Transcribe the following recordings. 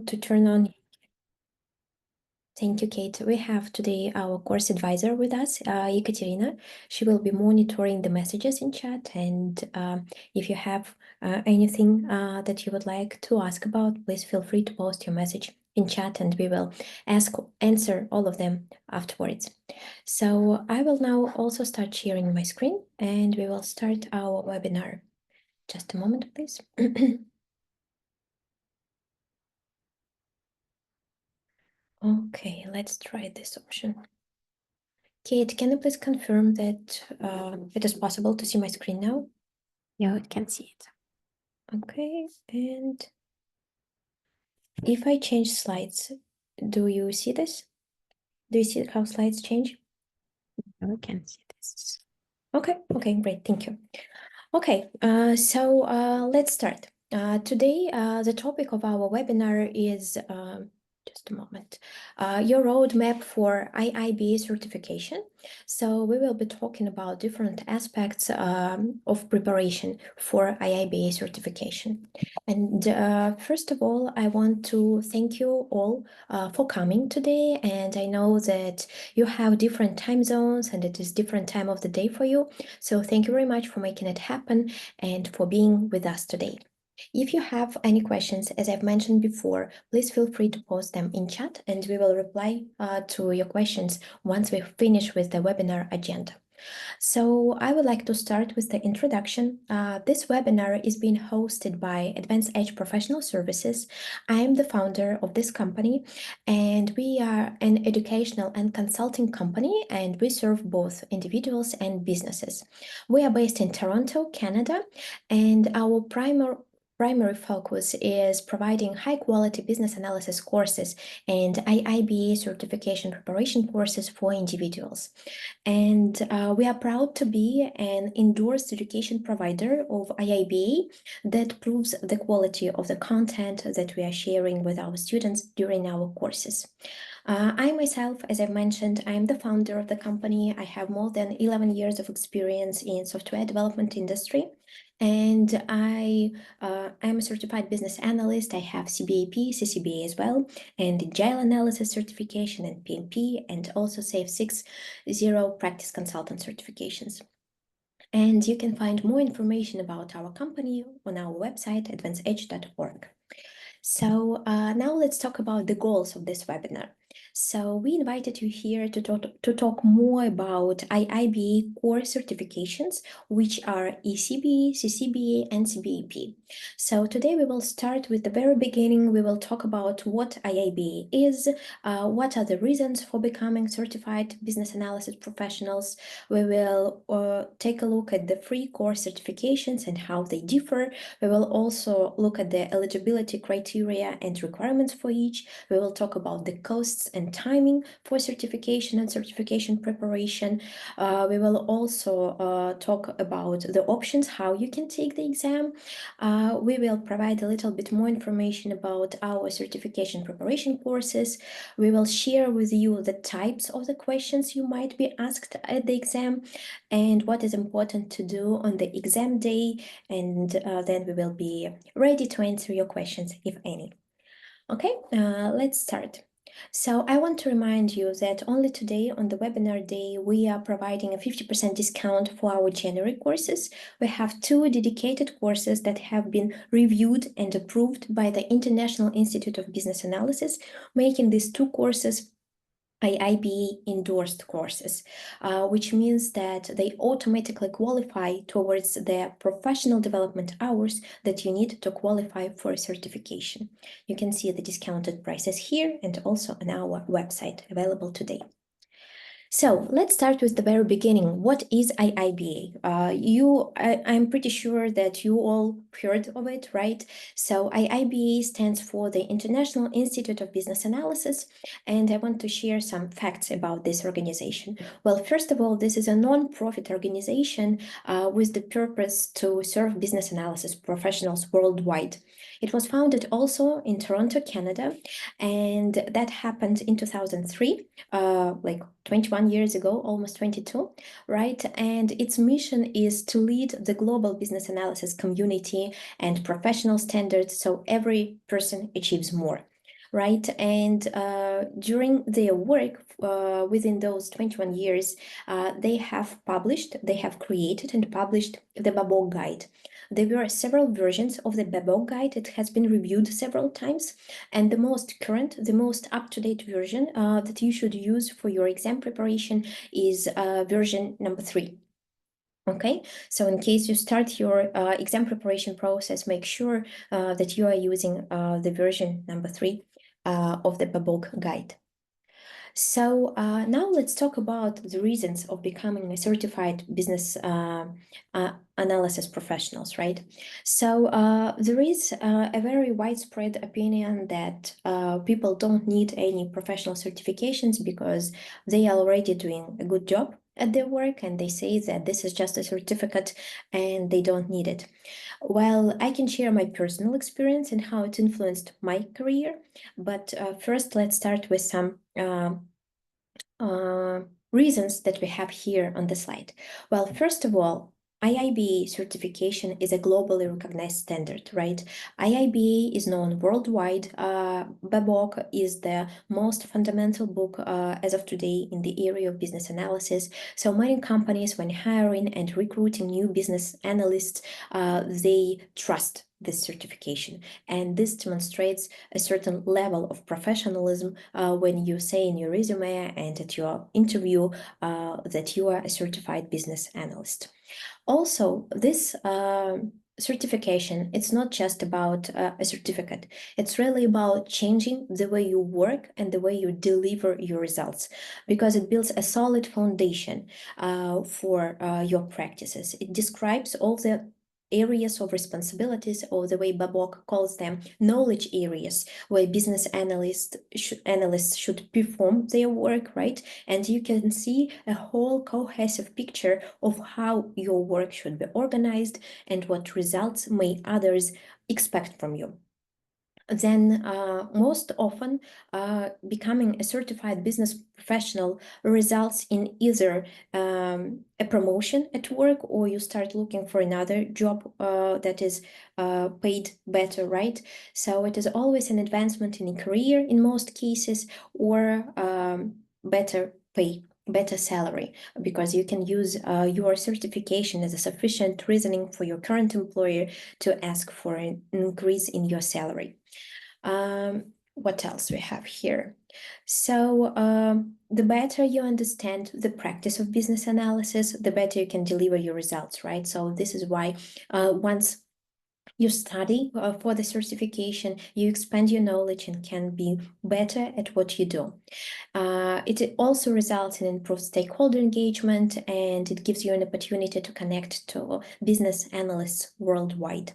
to turn on. Thank you, Kate. We have today our course advisor with us, Ekaterina. She will be monitoring the messages in chat, and if you have anything that you would like to ask about, please feel free to post your message in chat, and we will answer all of them afterwards. So I will now also start sharing my screen, and we will start our webinar. Just a moment, please. Okay, let's try this option. Kate, can you please confirm that it is possible to see my screen now? Yeah, I can see it. Okay, and if I change slides, do you see this? Do you see how slides change? Yeah, I can see this. Okay, great, thank you. Okay, so let's start. Today, the topic of our webinar is just a moment. Your roadmap for IIBA certification. So we will be talking about different aspects of preparation for IIBA certification. And first of all, I want to thank you all for coming today. And I know that you have different time zones and it is different time of the day for you. So thank you very much for making it happen and for being with us today. If you have any questions, as I've mentioned before, please feel free to post them in chat and we will reply to your questions once we finish with the webinar agenda. So I would like to start with the introduction. This webinar is being hosted by Advanced Edge Professional Services. I am the founder of this company, and we are an educational and consulting company, and we serve both individuals and businesses. We are based in Toronto, Canada, and our primary focus is providing high-quality business analysis courses and IIBA certification preparation courses for individuals. And we are proud to be an endorsed education provider of IIBA that proves the quality of the content that we are sharing with our students during our courses. I myself, as I've mentioned, I'm the founder of the company. I have more than 11 years of experience in software development industry. And I'm a certified business analyst. I have CBAP, CCBA as well, and Agile Analysis certification and PMP, and also SAFe 6.0 practice consultant certifications. And you can find more information about our company on our website, advancededge.org. So now let's talk about the goals of this webinar. So we invited you here to talk more about IIBA core certifications, which are ECBA, CCBA, and CBAP. So today we will start with the very beginning. We will talk about what IIBA is, what are the reasons for becoming certified business analysis professionals. We will take a look at the free core certifications and how they differ. We will also look at the eligibility criteria and requirements for each. We will talk about the costs and timing for certification and certification preparation. We will also talk about the options, how you can take the exam. We will provide a little bit more information about our certification preparation courses. We will share with you the types of the questions you might be asked at the exam and what is important to do on the exam day, and then we will be ready to answer your questions, if any. Okay, let's start. So I want to remind you that only today on the webinar day, we are providing a 50% discount for our January courses. We have 2 dedicated courses that have been reviewed and approved by the International Institute of Business Analysis, making these 2 courses IIBA endorsed courses, which means that they automatically qualify towards the professional development hours that you need to qualify for a certification. You can see the discounted prices here and also on our website available today. So let's start with the very beginning. What is IIBA? I'm pretty sure that you all heard of it, right? So IIBA stands for the International Institute of Business Analysis, and I want to share some facts about this organization. Well, first of all, this is a non-profit organization with the purpose to serve business analysis professionals worldwide. It was founded also in Toronto, Canada, and that happened in 2003, like 21 years ago, almost 22, right? And its mission is to lead the global business analysis community and professional standards so every person achieves more. right? And during their work within those 21 years, they have created and published the BABOK guide. There were several versions of the BABOK guide. It has been reviewed several times, and the most current, the most up-to-date version that you should use for your exam preparation is version number 3. Okay, so in case you start your exam preparation process, make sure that you are using the version number 3 of the BABOK guide. So now let's talk about the reasons of becoming a certified business analysis professionals, right? So there is a very widespread opinion that people don't need any professional certifications because they are already doing a good job at their work, and they say that this is just a certificate and they don't need it. Well, I can share my personal experience and how it influenced my career, but first let's start with some reasons that we have here on the slide. Well, first of all, IIBA certification is a globally recognized standard, right? IIBA is known worldwide. BABOK is the most fundamental book as of today in the area of business analysis. So many companies, when hiring and recruiting new business analysts, they trust this certification. And this demonstrates a certain level of professionalism when you say in your resume and at your interview that you are a certified business analyst. Also, this certification, it's not just about a certificate. It's really about changing the way you work and the way you deliver your results, because it builds a solid foundation for your practices. It describes all the areas of responsibilities, or the way BABOK calls them, knowledge areas, where business analysts should perform their work, right? And you can see a whole cohesive picture of how your work should be organized and what results may others expect from you. Then most often becoming a certified business professional results in either a promotion at work, or you start looking for another job that is paid better, right? So it is always an advancement in a career in most cases, or better pay, better salary, because you can use your certification as a sufficient reasoning for your current employer to ask for an increase in your salary. What else we have here? So the better you understand the practice of business analysis, the better you can deliver your results, right? So this is why once you study for the certification, you expand your knowledge and can be better at what you do. It also results in improved stakeholder engagement, and it gives you an opportunity to connect to business analysts worldwide.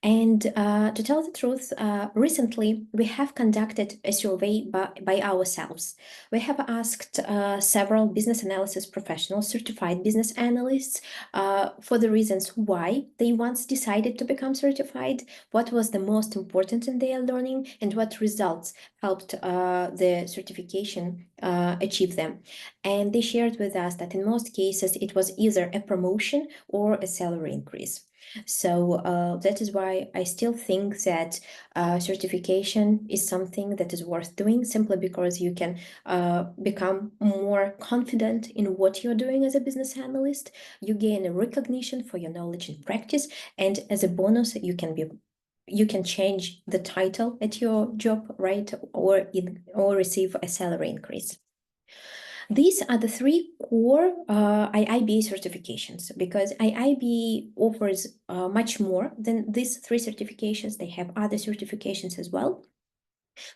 And to tell the truth, recently we have conducted a survey by ourselves. We have asked several business analysis professionals, certified business analysts, for the reasons why they once decided to become certified, what was the most important in their learning, and what results helped the certification achieve them. And they shared with us that in most cases it was either a promotion or a salary increase. So that is why I still think that certification is something that is worth doing, simply because you can become more confident in what you're doing as a business analyst. You gain a recognition for your knowledge and practice, and as a bonus, you can change the title at your job, right, or receive a salary increase. These are the 3 core IIBA certifications, because IIBA offers much more than these 3 certifications. They have other certifications as well.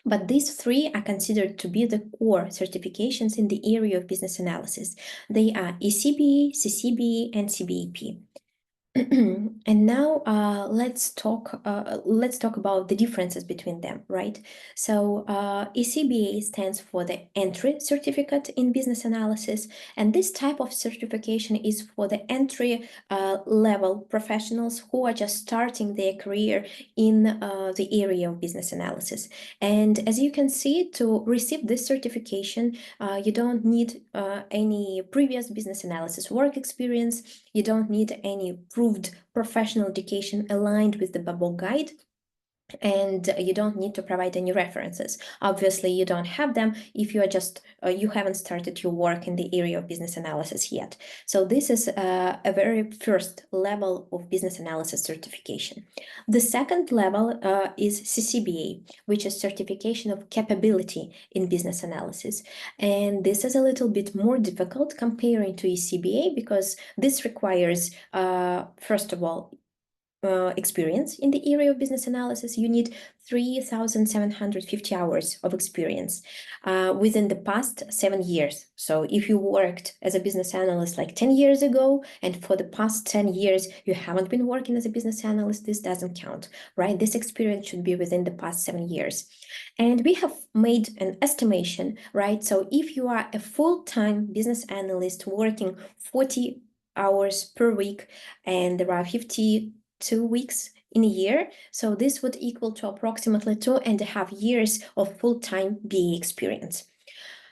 But these 3 are considered to be the core certifications in the area of business analysis. They are ECBA, CCBA, and CBAP. And now let's talk about the differences between them, right? So ECBA stands for the entry certificate in business analysis, and this type of certification is for the entry level professionals who are just starting their career in the area of business analysis. And as you can see, to receive this certification, you don't need any previous business analysis work experience. You don't need any proved professional education aligned with the BABOK guide. and you don't need to provide any references. Obviously, you don't have them if you are just you haven't started your work in the area of business analysis yet. So this is a very first level of business analysis certification. The second level is CCBA, which is certification of capability in business analysis. And this is a little bit more difficult comparing to ECBA because this requires, first of all, experience in the area of business analysis. You need 3,750 hours of experience within the past 7 years. So if you worked as a business analyst like 10 years ago, and for the past 10 years you haven't been working as a business analyst, this doesn't count, right? This experience should be within the past 7 years. And we have made an estimation, right? So if you are a full-time business analyst working 40 hours per week, and there are 52 weeks in a year, so this would equal to approximately 2.5 years of full-time BA experience,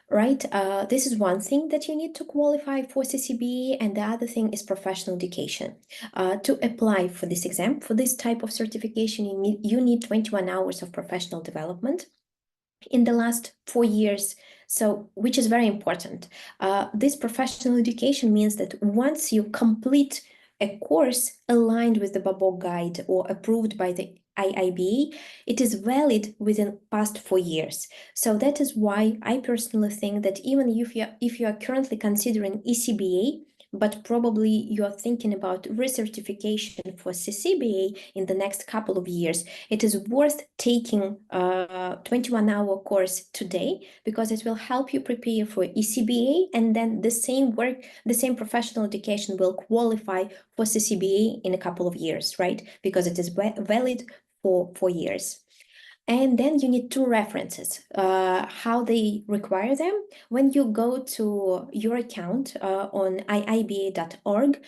right? This is one thing that you need to qualify for CCBA, and the other thing is professional education. To apply for this exam, for this type of certification, you need 21 hours of professional development in the last 4 years, so which is very important. This professional education means that once you complete a course aligned with the BABOK guide or approved by the IIBA, it is valid within past 4 years. So that is why I personally think that even if you are currently considering ECBA, but probably you're thinking about recertification for CCBA in the next couple of years, it is worth taking a 21-hour course today, because it will help you prepare for ECBA, and then the same professional education will qualify for CCBA in a couple of years, right? Because it is valid for 4 years. And then you need 2 references. How they require them? When you go to your account on iiba.org,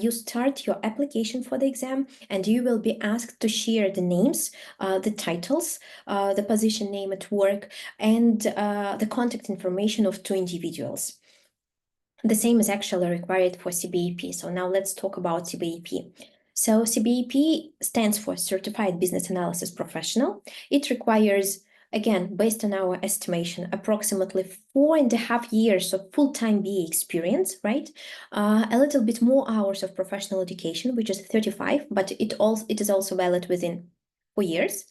you start your application for the exam, and you will be asked to share the names, the titles, the position name at work, and the contact information of 2 individuals. The same is actually required for CBAP. So now let's talk about CBAP. So CBAP stands for Certified Business Analysis Professional. It requires, again, based on our estimation, approximately 4.5 years of full-time BA experience, right? A little bit more hours of professional education, which is 35, but it is also valid within 4 years.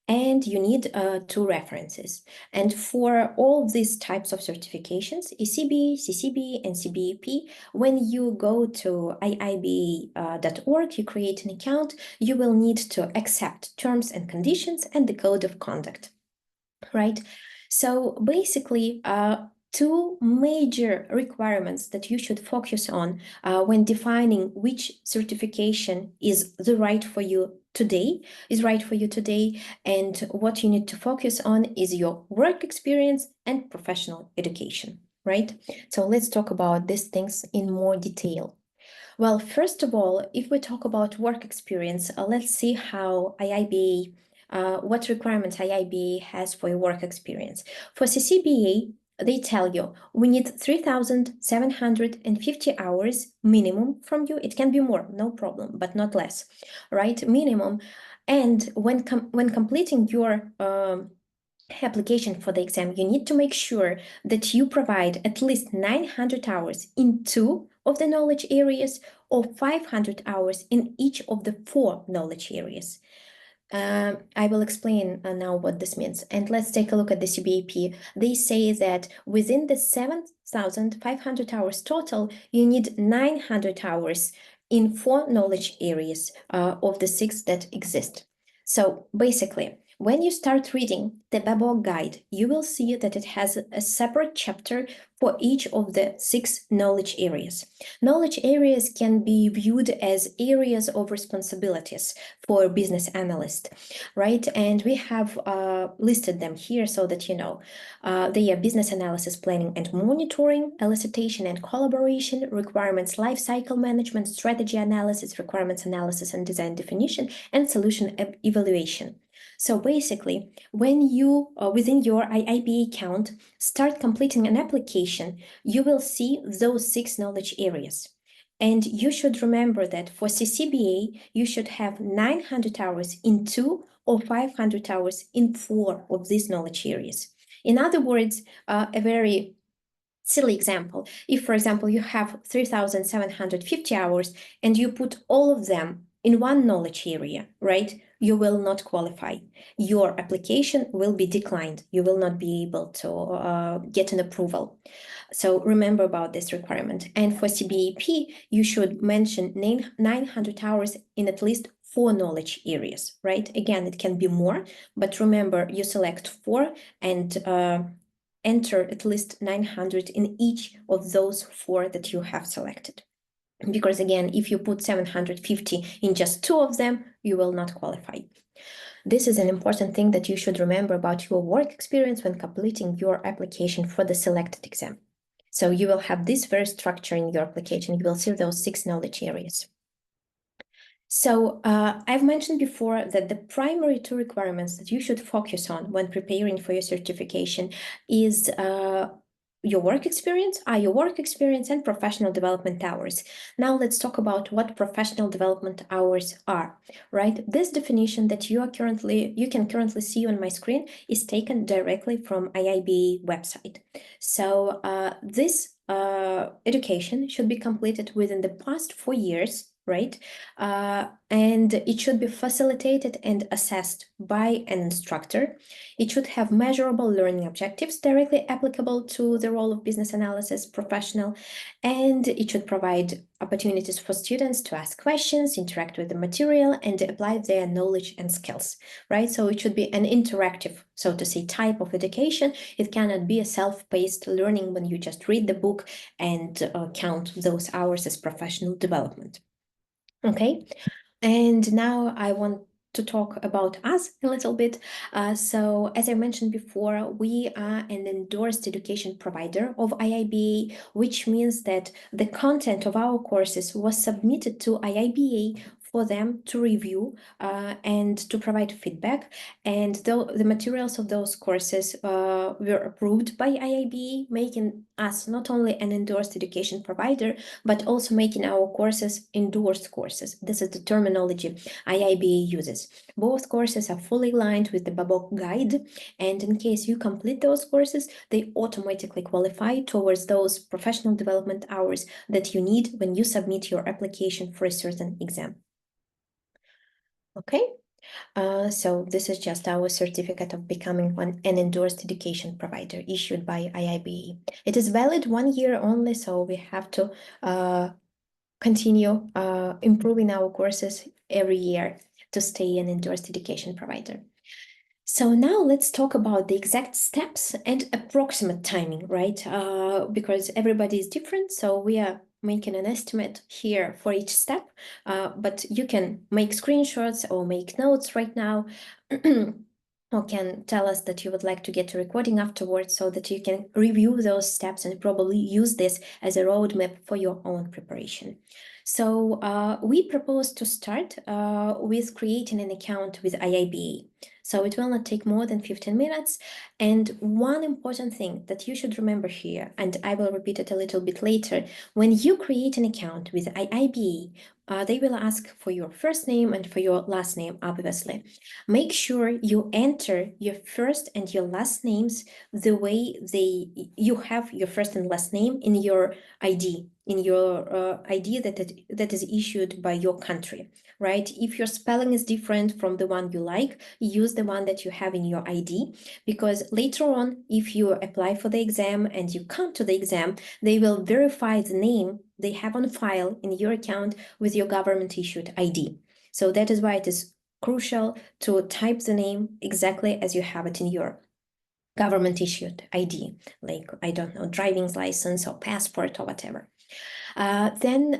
And you need 2 references. And for all these types of certifications, ECBA, CCBA, and CBAP, when you go to iiba.org, you create an account, you will need to accept terms and conditions and the code of conduct, right? So basically, 2 major requirements that you should focus on when defining which certification is right for you today, and what you need to focus on is your work experience and professional education, right? So let's talk about these things in more detail. Well, first of all, if we talk about work experience, let's see how IIBA, what requirements IIBA has for your work experience. For CCBA, they tell you we need 3,750 hours minimum from you. It can be more, no problem, but not less, right? Minimum. And when completing your application for the exam, you need to make sure that you provide at least 900 hours in 2 of the knowledge areas, or 500 hours in each of the 4 knowledge areas. I will explain now what this means. And let's take a look at the CBAP. They say that within the 7,500 hours total, you need 900 hours in 4 knowledge areas of the 6 that exist. So basically, when you start reading the BABOK guide, you will see that it has a separate chapter for each of the 6 knowledge areas. Knowledge areas can be viewed as areas of responsibilities for a business analyst, right? And we have listed them here so that you know. They are business analysis, planning and monitoring, elicitation and collaboration, requirements lifecycle management, strategy analysis, requirements analysis and design definition, and solution evaluation. So basically, when you, within your IIBA account, start completing an application, you will see those 6 knowledge areas. And you should remember that for CCBA, you should have 900 hours in 2 or 500 hours in 4 of these knowledge areas. In other words, a very silly example. If, for example, you have 3,750 hours and you put all of them in one knowledge area, right? You will not qualify. Your application will be declined. You will not be able to get an approval. So remember about this requirement. And for CBAP, you should mention 900 hours in at least 4 knowledge areas, right? Again, it can be more, but remember you select 4 and enter at least 900 in each of those 4 that you have selected. Because again, if you put 750 in just 2 of them, you will not qualify. This is an important thing that you should remember about your work experience when completing your application for the selected exam. So you will have this very structure in your application. You will see those 6 knowledge areas. So I've mentioned before that the primary 2 requirements that you should focus on when preparing for your certification is your work experience and professional development hours. Now let's talk about what professional development hours are, right? This definition that you can currently see on my screen is taken directly from IIBA website. So this education should be completed within the past 4 years, right? And it should be facilitated and assessed by an instructor. It should have measurable learning objectives directly applicable to the role of business analysis professional, and it should provide opportunities for students to ask questions, interact with the material, and apply their knowledge and skills, right? So it should be an interactive, so to say, type of education. It cannot be a self-paced learning when you just read the book and count those hours as professional development. Okay, and now I want to talk about us a little bit. So as I mentioned before, we are an endorsed education provider of IIBA, which means that the content of our courses was submitted to IIBA for them to review and to provide feedback. And the materials of those courses were approved by IIBA, making us not only an endorsed education provider, but also making our courses endorsed courses. This is the terminology IIBA uses. Both courses are fully aligned with the BABOK guide, and in case you complete those courses, they automatically qualify towards those professional development hours that you need when you submit your application for a certain exam. Okay, so this is just our certificate of becoming an endorsed education provider issued by IIBA. It is valid 1 year only, so we have to continue improving our courses every year to stay an endorsed education provider. So now let's talk about the exact steps and approximate timing, right? Because everybody is different, so we are making an estimate here for each step, but you can make screenshots or make notes right now, or can tell us that you would like to get a recording afterwards so that you can review those steps and probably use this as a roadmap for your own preparation. So we propose to start with creating an account with IIBA. So it will not take more than 15 minutes. And one important thing that you should remember here, and I will repeat it a little bit later, when you create an account with IIBA, they will ask for your first name and for your last name, obviously. Make sure you enter your first and your last names the way you have your first and last name in your ID, ID that is issued by your country, right? If your spelling is different from the one you like, use the one that you have in your ID, because later on, if you apply for the exam and you come to the exam, they will verify the name they have on file in your account with your government issued ID. So that is why it is crucial to type the name exactly as you have it in your government issued ID, like, I don't know, driving license or passport or whatever. Then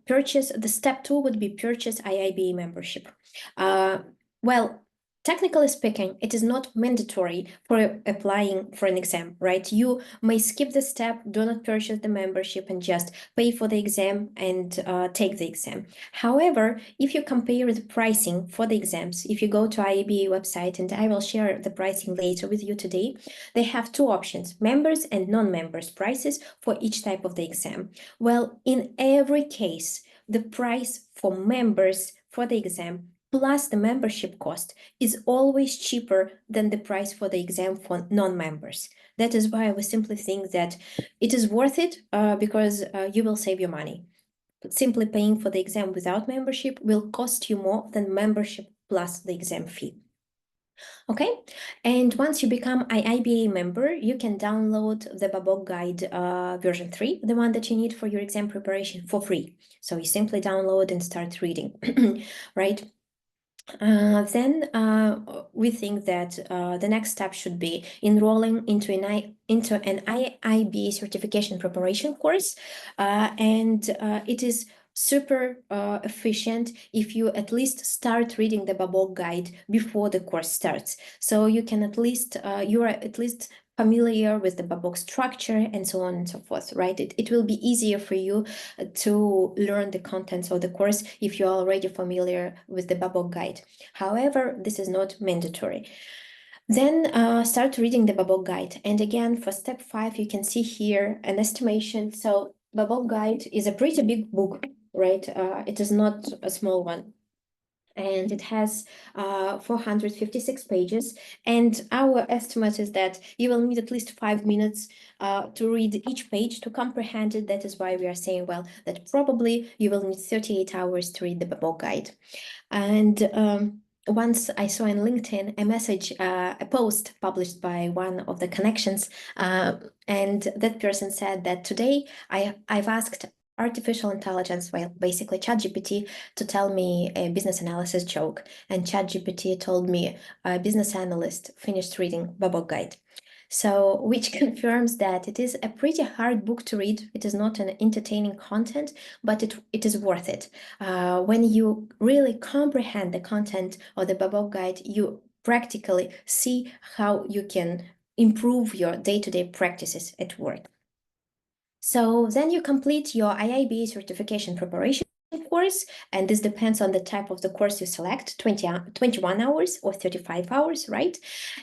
purchase, the step 2 would be purchase IIBA membership. Well, technically speaking, it is not mandatory for applying for an exam, right? You may skip the step, do not purchase the membership, and just pay for the exam and take the exam. However, if you compare the pricing for the exams, if you go to IIBA website, and I will share the pricing later with you today, they have 2 options, members and non-members prices for each type of the exam. Well, in every case, the price for members for the exam plus the membership cost is always cheaper than the price for the exam for non-members. That is why we simply think that it is worth it because you will save your money. Simply paying for the exam without membership will cost you more than membership plus the exam fee. Okay, and once you become IIBA member, you can download the Babok Guide version 3, the one that you need for your exam preparation, for free. So you simply download and start reading, right? Then we think that the next step should be enrolling into an IIBA certification preparation course, and it is super efficient if you at least start reading the Babok Guide before the course starts. So you can at least, you are at least familiar with the Babok structure and so on and so forth, right? It will be easier for you to learn the contents of the course if you're already familiar with the Babok Guide. However, this is not mandatory. Then start reading the Babok Guide. And again, for step 5, you can see here an estimation. So Babok Guide is a pretty big book, right? It is not a small one. And it has 456 pages. And our estimate is that you will need at least 5 minutes to read each page to comprehend it. That is why we are saying, well, that probably you will need 38 hours to read the Babok Guide. And once I saw in LinkedIn a message, a post published by one of the connections, and that person said that today I've asked artificial intelligence, well, basically ChatGPT, to tell me a business analysis joke. And ChatGPT told me a business analyst finished reading Babok Guide. So, which confirms that it is a pretty hard book to read. It is not an entertaining content, but it is worth it. When you really comprehend the content of the Babok Guide, you practically see how you can improve your day-to-day practices at work. So then you complete your IIBA certification preparation course, and this depends on the type of the course you select, 21 hours or 35 hours, right?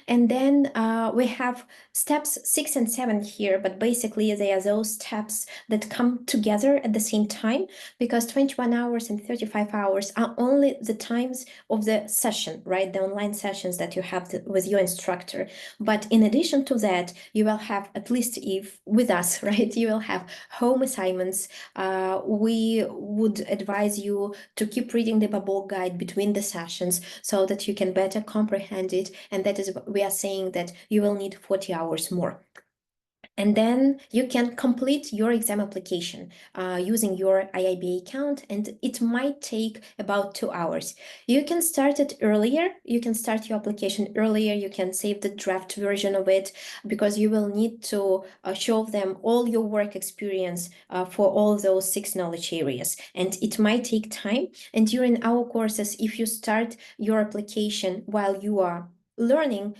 And then we have steps 6 and 7 here, but basically they are those steps that come together at the same time, because 21 hours and 35 hours are only the times of the session, right? The online sessions that you have with your instructor. But in addition to that, you will have, at least if with us, right, you will have home assignments. We would advise you to keep reading the Babok Guide between the sessions so that you can better comprehend it. And that is, we are saying that you will need 40 hours more. And then you can complete your exam application using your IIBA account, and it might take about 2 hours. You can start it earlier. You can start your application earlier. You can save the draft version of it, because you will need to show them all your work experience for all those 6 knowledge areas. And it might take time. And during our courses, if you start your application while you are learning,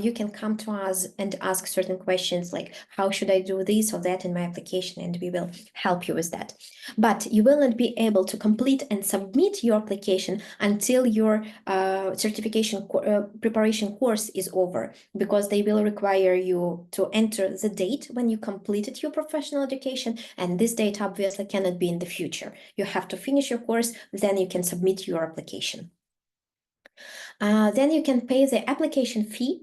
you can come to us and ask certain questions like, how should I do this or that in my application? And we will help you with that. But you will not be able to complete and submit your application until your certification preparation course is over, because they will require you to enter the date when you completed your professional education. And this date obviously cannot be in the future. You have to finish your course, then you can submit your application. Then you can pay the application fee,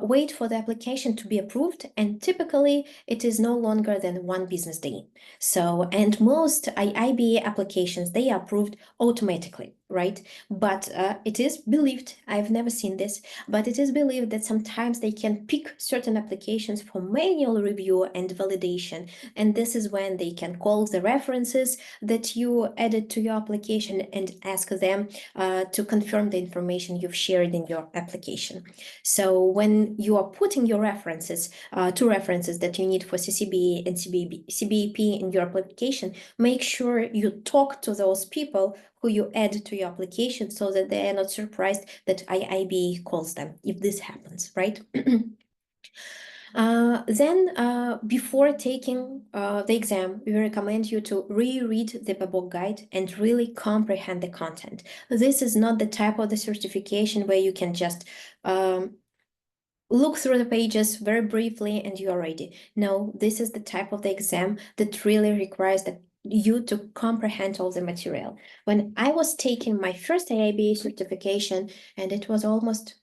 wait for the application to be approved, and typically it is no longer than 1 business day. So, and most IIBA applications, they are approved automatically, right? But it is believed, I've never seen this, but it is believed that sometimes they can pick certain applications for manual review and validation. And this is when they can call the references that you added to your application and ask them to confirm the information you've shared in your application. So when you are putting your references, 2 references that you need for CCBA and CBAP in your application, make sure you talk to those people who you add to your application so that they are not surprised that IIBA calls them if this happens, right? Then, before taking the exam, we recommend you to reread the Babok Guide and really comprehend the content. This is not the type of the certification where you can just look through the pages very briefly and you are ready. No, this is the type of the exam that really requires the you to comprehend all the material. When I was taking my first IIBA certification, and it was almost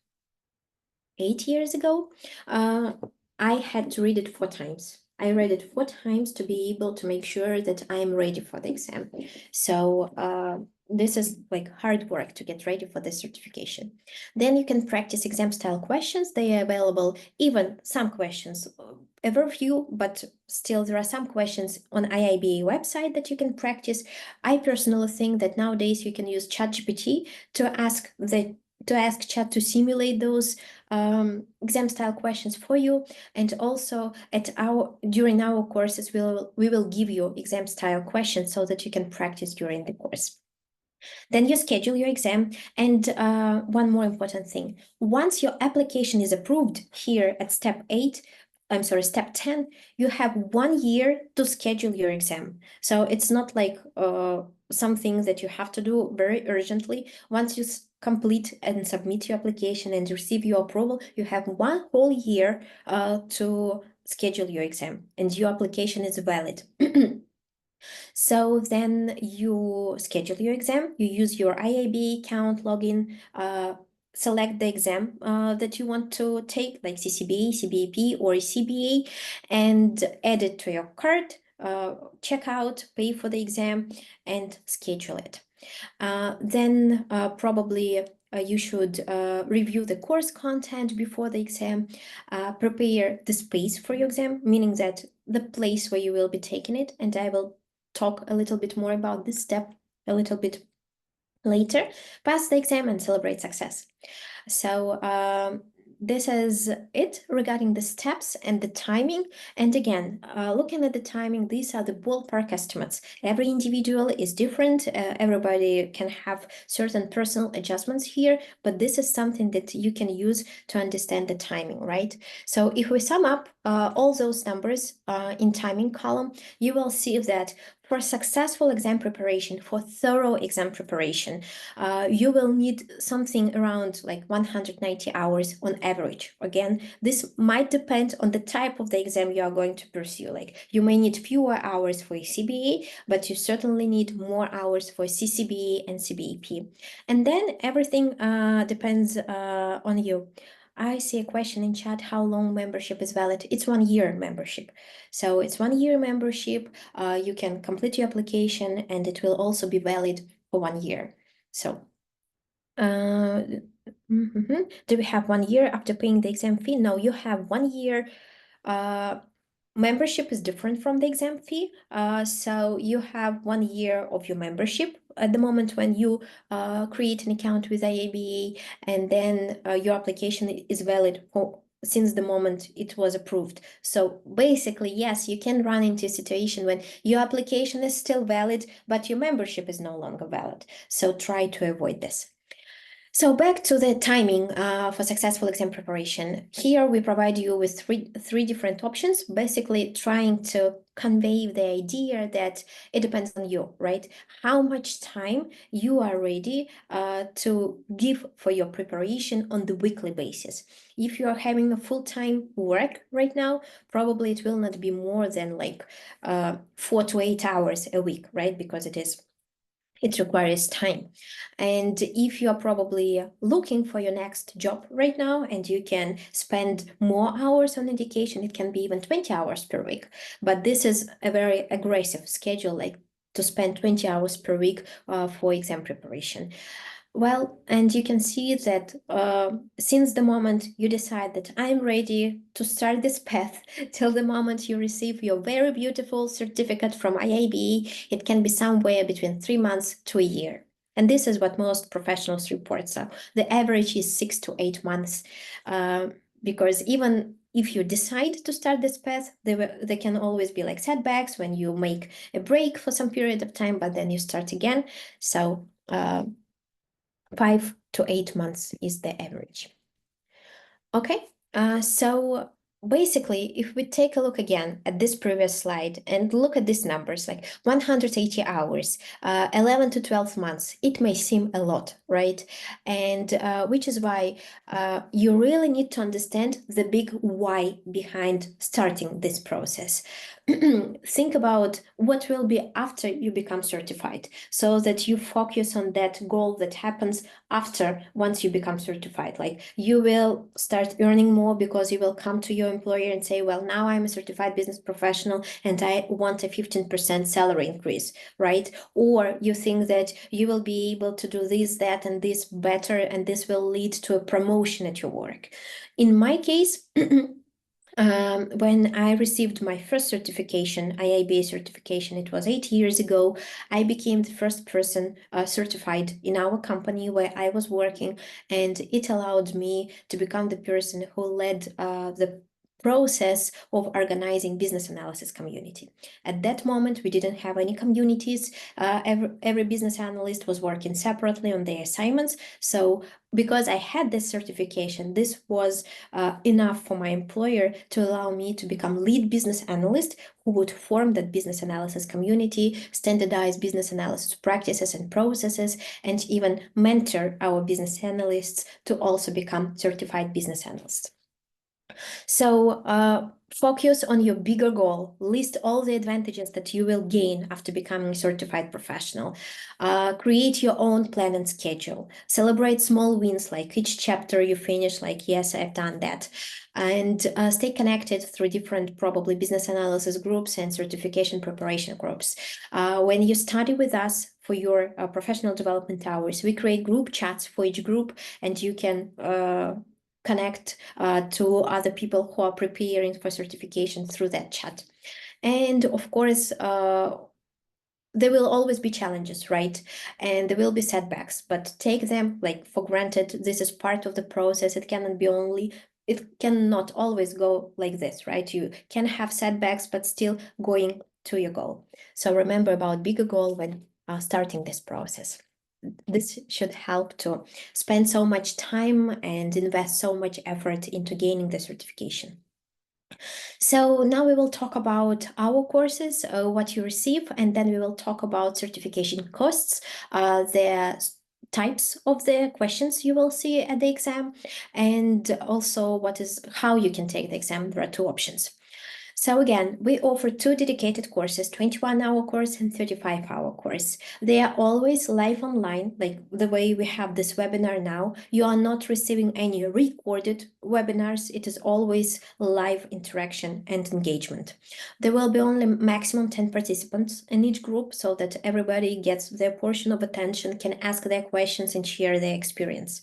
8 years ago, I had to read it 4 times. I read it 4 times to be able to make sure that I'm ready for the exam. So this is like hard work to get ready for the certification. Then you can practice exam style questions. They are available, even some questions, ever few, but still there are some questions on IIBA website that you can practice. I personally think that nowadays you can use ChatGPT to ask chat to simulate those exam style questions for you. And also during our courses, we will give you exam style questions so that you can practice during the course. Then you schedule your exam. And one more important thing, once your application is approved here at step 10, you have 1 year to schedule your exam. So it's not like something that you have to do very urgently. Once you complete and submit your application and receive your approval, you have 1 whole year to schedule your exam, and your application is valid. So then you schedule your exam, you use your IIBA account, login, select the exam that you want to take, like CCBA, CBAP, or ECBA, and add it to your cart, check out, pay for the exam, and schedule it. Then probably you should review the course content before the exam, prepare the space for your exam, meaning that the place where you will be taking it, and I will talk a little bit more about this step a little bit later. Pass the exam and celebrate success. So this is it regarding the steps and the timing. And again, looking at the timing, these are the ballpark estimates. Every individual is different. Everybody can have certain personal adjustments here, but this is something that you can use to understand the timing, right? So if we sum up all those numbers in timing column, you will see that for successful exam preparation, for thorough exam preparation, you will need something around like 190 hours on average. Again, this might depend on the type of the exam you are going to pursue. Like you may need fewer hours for ECBA, but you certainly need more hours for CCBA and CBAP. And then everything depends on you. I see a question in chat, how long membership is valid? It's 1 year membership. So it's 1 year membership. You can complete your application and it will also be valid for 1 year. So do we have 1 year after paying the exam fee? No, you have 1 year. Membership is different from the exam fee. So you have 1 year of your membership at the moment when you create an account with IIBA, and then your application is valid since the moment it was approved. So basically, yes, you can run into a situation when your application is still valid, but your membership is no longer valid. So try to avoid this. So back to the timing for successful exam preparation. Here we provide you with three different options, basically trying to convey the idea that it depends on you, right? How much time you are ready to give for your preparation on the weekly basis. If you are having a full-time work right now, probably it will not be more than like 4 to 8 hours a week, right? Because it requires time. And if you're probably looking for your next job right now and you can spend more hours on education, it can be even 20 hours per week. But this is a very aggressive schedule, like to spend 20 hours per week for exam preparation. Well, and you can see that since the moment you decide that I'm ready to start this path till the moment you receive your very beautiful certificate from IIBA, it can be somewhere between 3 months to a year. And this is what most professionals report. So the average is 6 to 8 months, because even if you decide to start this path, there can always be like setbacks when you make a break for some period of time, but then you start again. So 5 to 8 months is the average. Okay, so basically, if we take a look again at this previous slide and look at these numbers, like 180 hours, 11 to 12 months, it may seem a lot, right? And which is why you really need to understand the big why behind starting this process. Think about what will be after you become certified, so that you focus on that goal that happens after once you become certified. Like you will start earning more because you will come to your employer and say, well, now I'm a certified business professional and I want a 15% salary increase, right? Or you think that you will be able to do this, that, and this better, and this will lead to a promotion at your work. In my case, when I received my first certification, IIBA certification, it was 8 years ago, I became the first person certified in our company where I was working, and it allowed me to become the person who led the process of organizing business analysis community. At that moment, we didn't have any communities. Every business analyst was working separately on their assignments. So because I had this certification, this was enough for my employer to allow me to become lead business analyst who would form that business analysis community, standardize business analysis practices and processes, and even mentor our business analysts to also become certified business analysts. So focus on your bigger goal. List all the advantages that you will gain after becoming a certified professional. Create your own plan and schedule. Celebrate small wins, like each chapter you finish, like, yes, I've done that. And stay connected through different probably business analysis groups and certification preparation groups. When you study with us for your professional development hours, we create group chats for each group, and you can connect to other people who are preparing for certification through that chat. And of course, there will always be challenges, right? And there will be setbacks, but take them like for granted. This is part of the process. It cannot always go like this, right? You can have setbacks, but still going to your goal. So remember about bigger goal when starting this process. This should help to spend so much time and invest so much effort into gaining the certification. So now we will talk about our courses, what you receive, and then we will talk about certification costs, the types of the questions you will see at the exam, and also how you can take the exam. There are two options. So again, we offer two dedicated courses, 21-hour course and 35-hour course. They are always live online, like the way we have this webinar now. You are not receiving any recorded webinars. It is always live interaction and engagement. There will be only maximum 10 participants in each group so that everybody gets their portion of attention, can ask their questions and share their experience.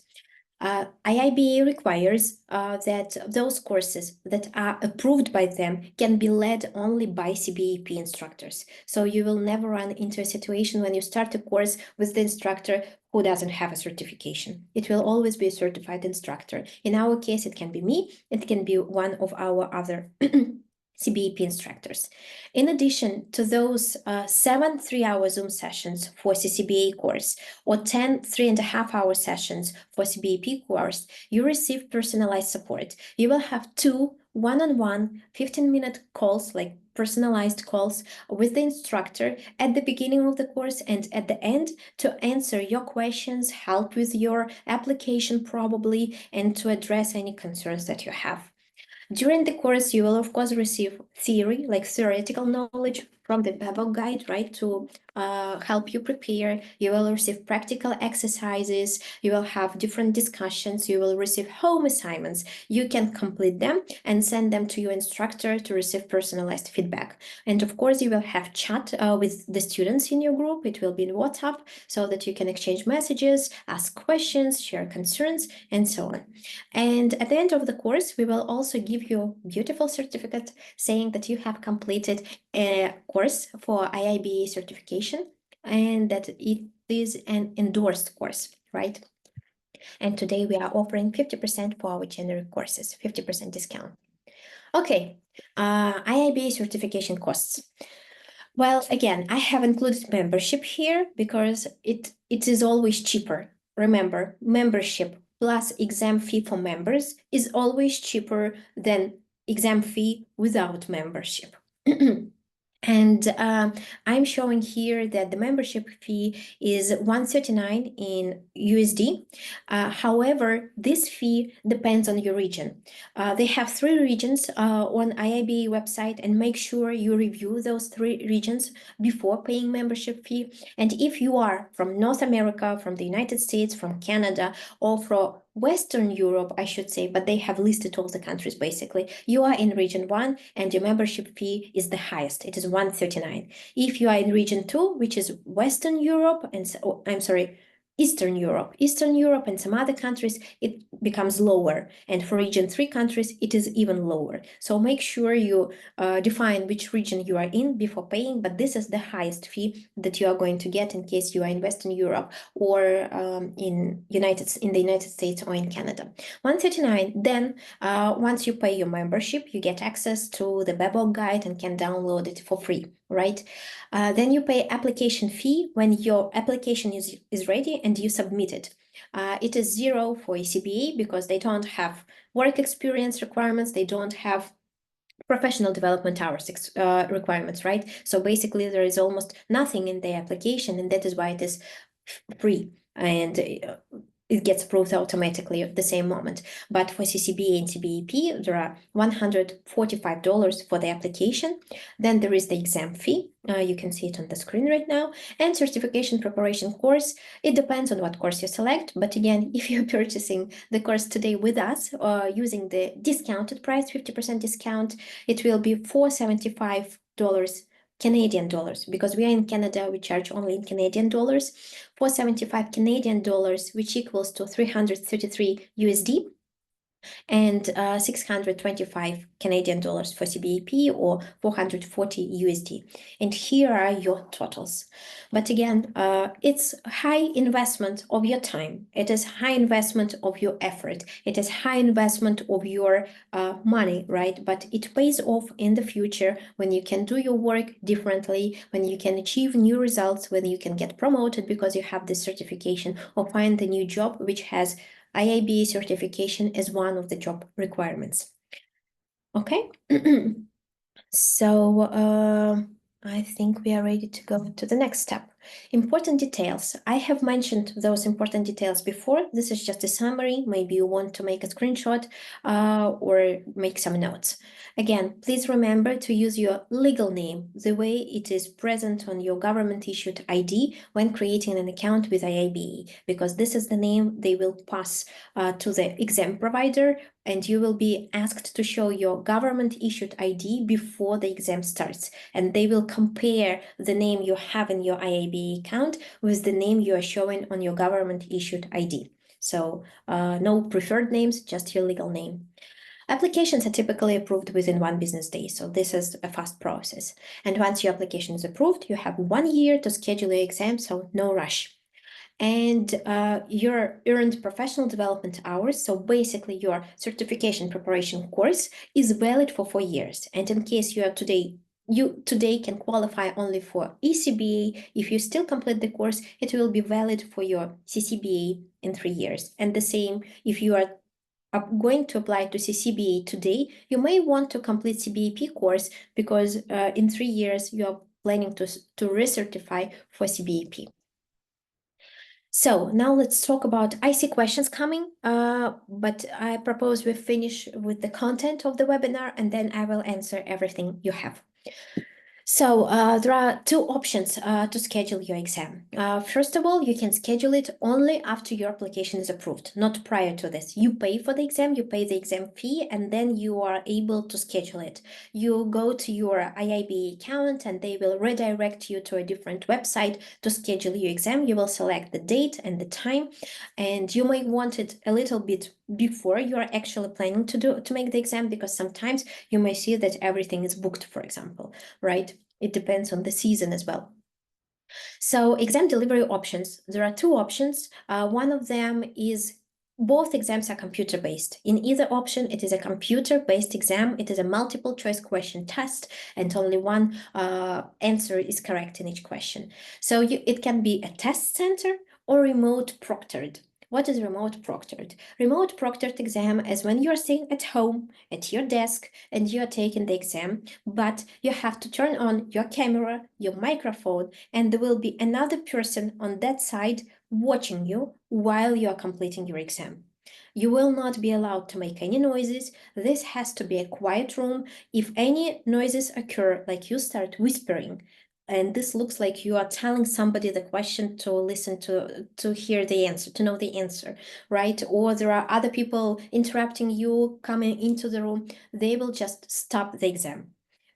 IIBA requires that those courses that are approved by them can be led only by CBAP instructors. So you will never run into a situation when you start a course with the instructor who doesn't have a certification. It will always be a certified instructor. In our case, it can be me, it can be one of our other CBAP instructors. In addition to those 7 3-hour Zoom sessions for CCBA course or 10 3.5-hour sessions for CBAP course, you receive personalized support. You will have 2 one-on-one 15-minute calls, like personalized calls with the instructor at the beginning of the course and at the end to answer your questions, help with your application probably, and to address any concerns that you have. During the course, you will, of course, receive theory, like theoretical knowledge from the web guide, right, to help you prepare. You will receive practical exercises. You will have different discussions. You will receive home assignments. You can complete them and send them to your instructor to receive personalized feedback. And of course, you will have chat with the students in your group. It will be in WhatsApp so that you can exchange messages, ask questions, share concerns, and so on. And at the end of the course, we will also give you a beautiful certificate saying that you have completed a course for IIBA certification and that it is an endorsed course, right? And today we are offering 50% for our generic courses, 50% discount. Okay, IIBA certification costs. Well, again, I have included membership here because it is always cheaper. Remember, membership plus exam fee for members is always cheaper than exam fee without membership. And I'm showing here that the membership fee is $139 in USD. However, this fee depends on your region. They have 3 regions on IIBA website, and make sure you review those 3 regions before paying membership fee. And if you are from North America, from the United States, from Canada, or from Western Europe, I should say, but they have listed all the countries basically. You are in region 1 and your membership fee is the highest. It is $139. If you are in region 2, which is Western Europe and Eastern Europe and some other countries, it becomes lower. And for region 3 countries, it is even lower. So make sure you define which region you are in before paying, but this is the highest fee that you are going to get in case you are in Western Europe or in the United States or in Canada. $139. Then once you pay your membership, you get access to the BEBOK guide and can download it for free, right? Then you pay application fee when your application is ready and you submit it. It is $0 for ECBA because they don't have work experience requirements. They don't have professional development hours requirements, right? So basically there is almost nothing in the application, and that is why it is free, and it gets approved automatically at the same moment. But for CCBA and CBAP, there are $145 for the application. Then there is the exam fee. You can see it on the screen right now. And certification preparation course. It depends on what course you select. But again, if you're purchasing the course today with us, using the discounted price, 50% discount, it will be $475 Canadian dollars, because we are in Canada, we charge only in Canadian dollars. $475 Canadian dollars, which equals to 333 USD, and 625 Canadian dollars for CBAP, or 440 USD. And here are your totals. But again, it's high investment of your time. It is high investment of your effort. It is high investment of your money, right? But it pays off in the future when you can do your work differently, when you can achieve new results, when you can get promoted because you have this certification, or find a new job which has IIBA certification as one of the job requirements. Okay, so I think we are ready to go to the next step. Important details. I have mentioned those important details before. This is just a summary. Maybe you want to make a screenshot or make some notes. Again, please remember to use your legal name the way it is present on your government-issued ID when creating an account with IIBA, because this is the name they will pass to the exam provider, and you will be asked to show your government-issued ID before the exam starts, and they will compare the name you have in your IIBA account with the name you are showing on your government-issued ID. So no preferred names, just your legal name. Applications are typically approved within 1 business day, so this is a fast process. And once your application is approved, you have 1 year to schedule your exam, so no rush. And your earned professional development hours, so basically your certification preparation course, is valid for 4 years. And in case you today can qualify only for ECBA. If you still complete the course, it will be valid for your CCBA in 3 years. And the same, if you are going to apply to CCBA today, you may want to complete CBAP course, because in 3 years you are planning to recertify for CBAP. So now let's talk about, I see questions coming, but I propose we finish with the content of the webinar, and then I will answer everything you have. So there are 2 options to schedule your exam. First of all, you can schedule it only after your application is approved, not prior to this. You pay for the exam, you pay the exam fee, and then you are able to schedule it. You go to your IIBA account and they will redirect you to a different website to schedule your exam. You will select the date and the time, and you may want it a little bit before you are actually planning to make the exam, because sometimes you may see that everything is booked, for example, right? It depends on the season as well. So exam delivery options, there are 2 options. One of them is both exams are computer-based. In either option, it is a computer-based exam. It is a multiple choice question test, and only one answer is correct in each question. So it can be a test center or remote proctored. What is remote proctored? Remote proctored exam is when you're sitting at home at your desk and you're taking the exam, but you have to turn on your camera, your microphone, and there will be another person on that side watching you while you are completing your exam. You will not be allowed to make any noises. This has to be a quiet room. If any noises occur, like you start whispering, and this looks like you are telling somebody the question to listen to hear the answer, to know the answer, right? Or there are other people interrupting you coming into the room, they will just stop the exam.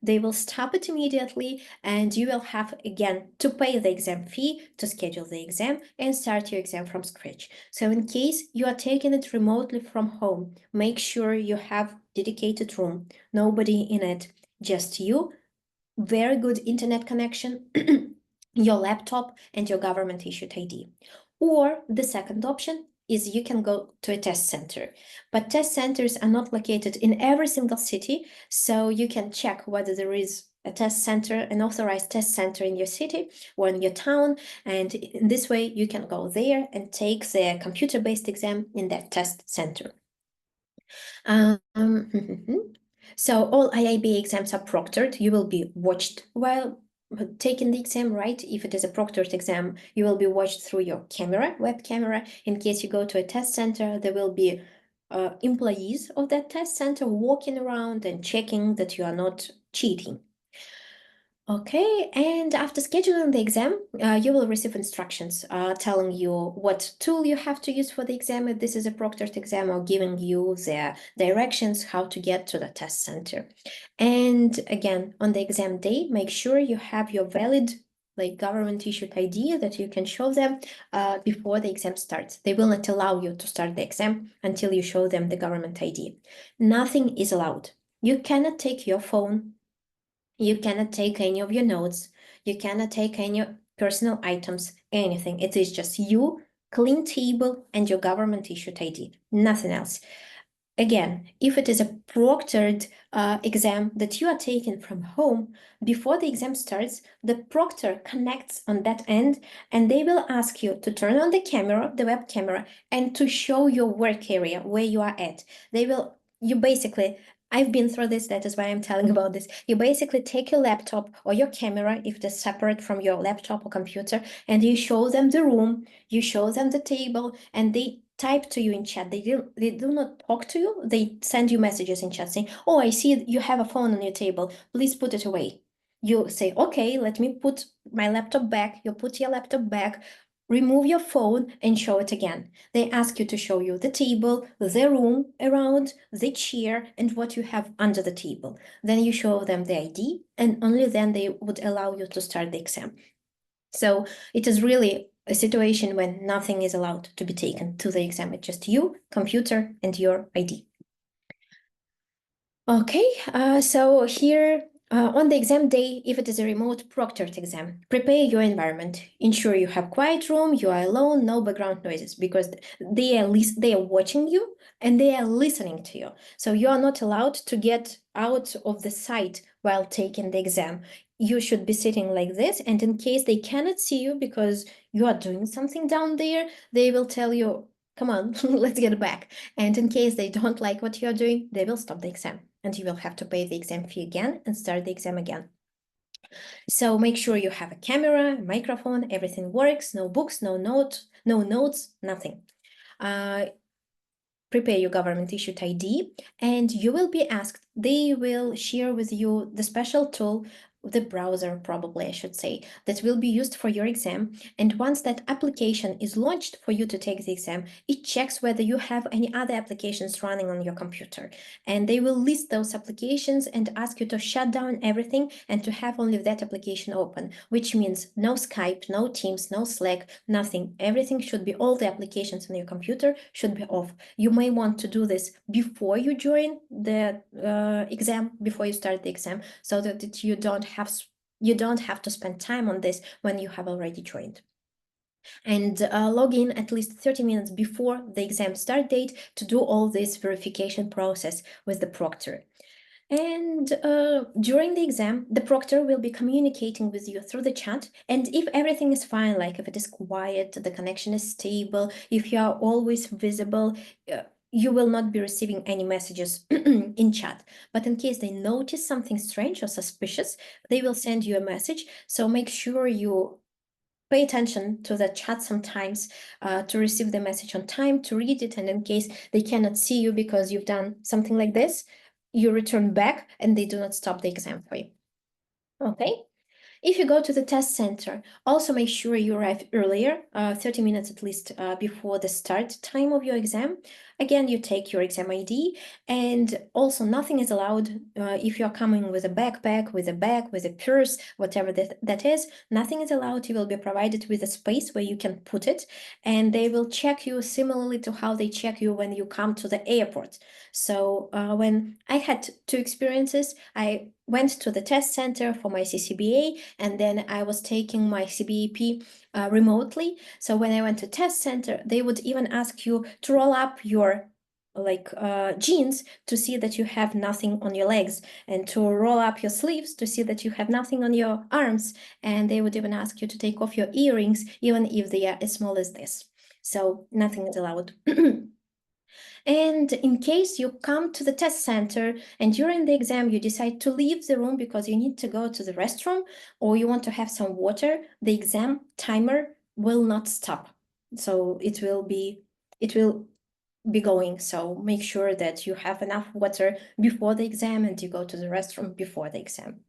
They will stop it immediately, and you will have again to pay the exam fee to schedule the exam and start your exam from scratch. So in case you are taking it remotely from home, make sure you have dedicated room, nobody in it, just you, very good internet connection, your laptop, and your government issued ID. Or the second option is you can go to a test center. But test centers are not located in every single city, so you can check whether there is a test center, an authorized test center in your city or in your town, and in this way you can go there and take the computer-based exam in that test center. So all IIBA exams are proctored. You will be watched while taking the exam, right? If it is a proctored exam, you will be watched through your camera, web camera. In case you go to a test center, there will be employees of that test center walking around and checking that you are not cheating. Okay, and after scheduling the exam, you will receive instructions telling you what tool you have to use for the exam if this is a proctored exam, or giving you the directions how to get to the test center. And again, on the exam day, make sure you have your valid government issued ID that you can show them before the exam starts. They will not allow you to start the exam until you show them the government ID. Nothing is allowed. You cannot take your phone. You cannot take any of your notes. You cannot take any personal items, anything. It is just you, clean table, and your government issued ID, nothing else. Again, if it is a proctored exam that you are taking from home, before the exam starts, the proctor connects on that end, and they will ask you to turn on the camera, the web camera, and to show your work area where you are at. I've been through this, that is why I'm telling about this. You basically take your laptop or your camera, if it is separate from your laptop or computer, and you show them the room, you show them the table, and they type to you in chat. They do not talk to you. They send you messages in chat saying, "Oh, I see you have a phone on your table. Please put it away." You say, "Okay, let me put my laptop back." You put your laptop back, remove your phone, and show it again. They ask you to show you the table, the room around, the chair, and what you have under the table. Then you show them the ID, and only then they would allow you to start the exam. So it is really a situation when nothing is allowed to be taken to the exam. It's just you, computer, and your ID. Okay, so here on the exam day, if it is a remote proctored exam, prepare your environment. Ensure you have quiet room, you are alone, no background noises, because they are watching you and they are listening to you. So you are not allowed to get out of the sight while taking the exam. You should be sitting like this, and in case they cannot see you because you are doing something down there, they will tell you, "Come on, let's get back." And in case they don't like what you're doing, they will stop the exam, and you will have to pay the exam fee again and start the exam again. So make sure you have a camera, a microphone, everything works, no books, no notes, nothing. Prepare your government issued ID, and you will be asked, they will share with you the special tool, the browser probably I should say, that will be used for your exam. And once that application is launched for you to take the exam, it checks whether you have any other applications running on your computer. And they will list those applications and ask you to shut down everything and to have only that application open, which means no Skype, no Teams, no Slack, nothing. Everything should be, all the applications on your computer should be off. You may want to do this before you join the exam, before you start the exam, so that you don't have to spend time on this when you have already joined. And log in at least 30 minutes before the exam start date to do all this verification process with the proctor. And during the exam, the proctor will be communicating with you through the chat. And if everything is fine, like if it is quiet, the connection is stable, if you are always visible, you will not be receiving any messages in chat. But in case they notice something strange or suspicious, they will send you a message. So make sure you pay attention to the chat sometimes to receive the message on time, to read it, and in case they cannot see you because you've done something like this, you return back and they do not stop the exam for you. Okay? If you go to the test center, also make sure you arrive earlier, 30 minutes at least before the start time of your exam. Again, you take your exam ID, and also nothing is allowed if you're coming with a backpack, with a bag, with a purse, whatever that is, nothing is allowed. You will be provided with a space where you can put it, and they will check you similarly to how they check you when you come to the airport. So when I had two experiences, I went to the test center for my CCBA, and then I was taking my CBAP remotely. So when I went to test center, they would even ask you to roll up your jeans to see that you have nothing on your legs, and to roll up your sleeves to see that you have nothing on your arms. And they would even ask you to take off your earrings, even if they are as small as this. So nothing is allowed. And in case you come to the test center and during the exam you decide to leave the room because you need to go to the restroom or you want to have some water, the exam timer will not stop. So it will be going. So make sure that you have enough water before the exam and you go to the restroom before the exam.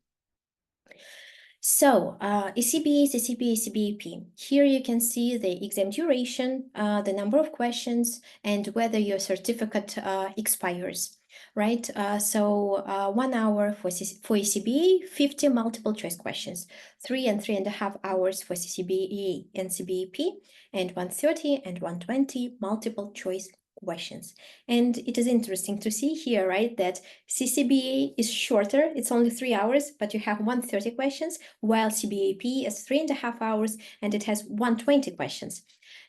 So ECBA, CCBA, CBAP. Here you can see the exam duration, the number of questions, and whether your certificate expires, right? 1 hour for ECBA, 50 multiple choice questions, 3 and 3.5 hours for CCBA and CBAP, and 130 and 120 multiple choice questions. And it is interesting to see here, right, that CCBA is shorter, it's only 3 hours, but you have 130 questions, while CBAP is 3.5 hours and it has 120 questions.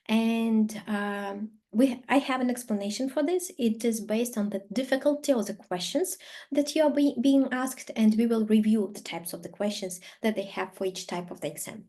And I have an explanation for this. It is based on the difficulty of the questions that you are being asked, and we will review the types of the questions that they have for each type of the exam.